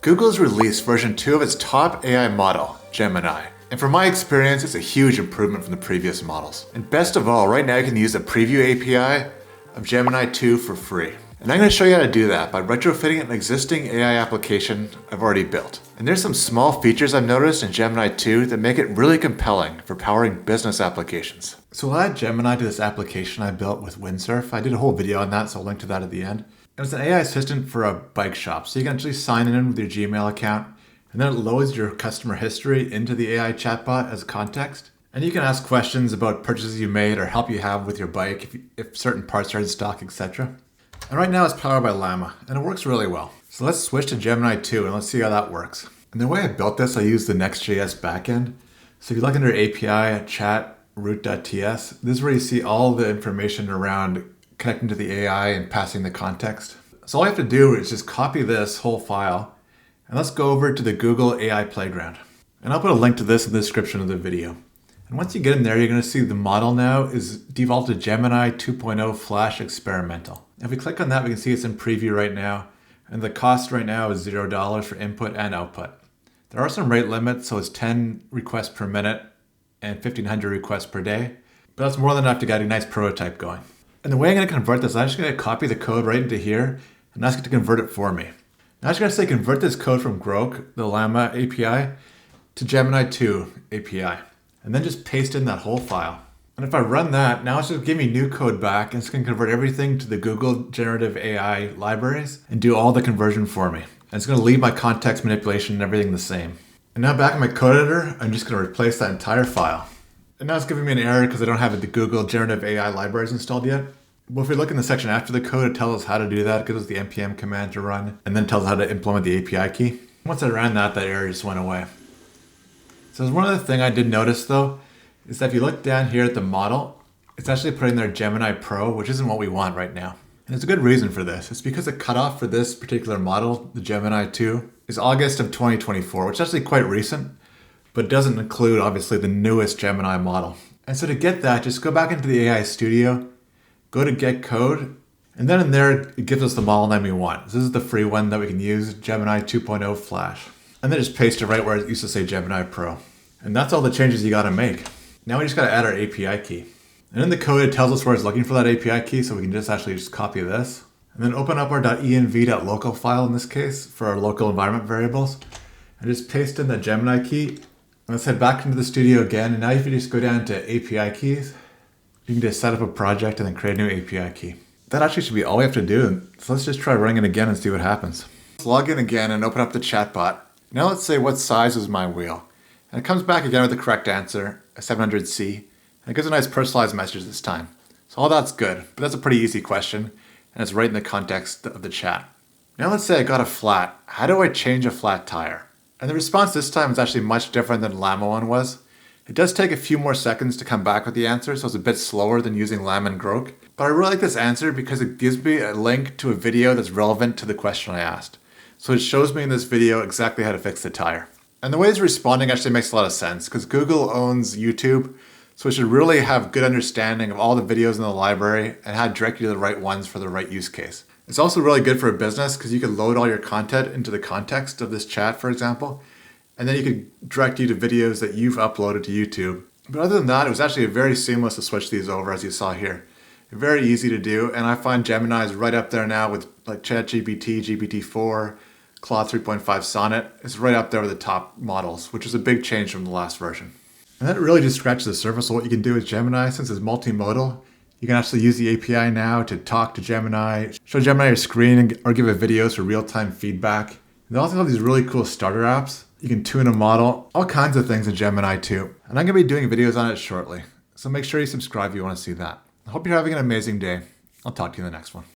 Google's released version 2 of its top AI model, Gemini. And from my experience, it's a huge improvement from the previous models. And best of all, right now you can use the preview API of Gemini 2 for free. And I'm going to show you how to do that by retrofitting an existing AI application I've already built. And there's some small features I've noticed in Gemini 2 that make it really compelling for powering business applications. So I'll add Gemini to this application I built with Windsurf. I did a whole video on that, so I'll link to that at the end. And it's an AI assistant for a bike shop. So you can actually sign in with your Gmail account, and then it loads your customer history into the AI chatbot as context. And you can ask questions about purchases you made or help you have with your bike if certain parts are in stock, etc. And right now it's powered by Llama, and it works really well. So let's switch to Gemini 2 and let's see how that works. And the way I built this, I used the Next.js backend. So if you look under API, chat, root.ts, this is where you see all the information around connecting to the AI and passing the context. So all you have to do is just copy this whole file, and let's go over to the Google AI Playground. And I'll put a link to this in the description of the video. And once you get in there, you're going to see the model now is default to Gemini 2.0 Flash Experimental. If we click on that, we can see it's in preview right now. And the cost right now is $0 for input and output. There are some rate limits, so it's 10 requests per minute and 1,500 requests per day. But that's more than enough to get a nice prototype going. And the way I'm going to convert this, I'm just going to copy the code right into here and ask it to convert it for me. Now I'm just going to say convert this code from Groq, the Llama API, to Gemini 2 API. And then just paste in that whole file. And if I run that, now it's just give me new code back, and it's going to convert everything to the Google generative AI libraries and do all the conversion for me. And it's going to leave my context manipulation and everything the same. And now back in my code editor, I'm just going to replace that entire file. And now it's giving me an error because I don't have the Google generative AI libraries installed yet. But if we look in the section after the code, it tells us how to do that. It gives us the npm command to run, and then tells us how to implement the API key. Once I ran that error just went away. So there's one other thing I did notice though, is that if you look down here at the model, it's actually putting there Gemini Pro, which isn't what we want right now. And there's a good reason for this. It's because the cutoff for this particular model, the Gemini 2, is August of 2024, which is actually quite recent, but it doesn't include obviously the newest Gemini model. And so to get that, just go back into the AI Studio, go to Get Code, and then in there, it gives us the model name we want. This is the free one that we can use, Gemini 2.0 Flash. And then just paste it right where it used to say Gemini Pro. And that's all the changes you gotta make. Now we just gotta add our API key. And in the code, it tells us where it's looking for that API key, so we can just actually just copy this. And then open up our .env.local file in this case for our local environment variables. And just paste in the Gemini key. And let's head back into the studio again. And now if you just go down to API keys, you can just set up a project and then create a new API key. That actually should be all we have to do. So let's just try running it again and see what happens. Let's log in again and open up the chatbot. Now let's say what size is my wheel. And it comes back again with the correct answer, a 700C. And it gives a nice personalized message this time. So all that's good, but that's a pretty easy question. And it's right in the context of the chat. Now let's say I got a flat. How do I change a flat tire? And the response this time is actually much different than Llama one was. It does take a few more seconds to come back with the answer, so it's a bit slower than using Llama and Groq. But I really like this answer because it gives me a link to a video that's relevant to the question I asked. So it shows me in this video exactly how to fix the tire. And the way it's responding actually makes a lot of sense because Google owns YouTube, so it should really have good understanding of all the videos in the library and how to direct you to the right ones for the right use case. It's also really good for a business because you can load all your content into the context of this chat, for example, and then you could direct you to videos that you've uploaded to YouTube. But other than that, it was actually very seamless to switch these over, as you saw here. Very easy to do, and I find Gemini is right up there now with like ChatGPT, GPT-4, Claude 3.5 Sonnet. It's right up there with the top models, which is a big change from the last version. And that really just scratches the surface of what you can do with Gemini. Since it's multimodal, you can actually use the API now to talk to Gemini, show Gemini your screen, or give it videos for real-time feedback. And they also have these really cool starter apps. You can tune a model, all kinds of things in Gemini 2. And I'm going to be doing videos on it shortly. So make sure you subscribe if you want to see that. I hope you're having an amazing day. I'll talk to you in the next one.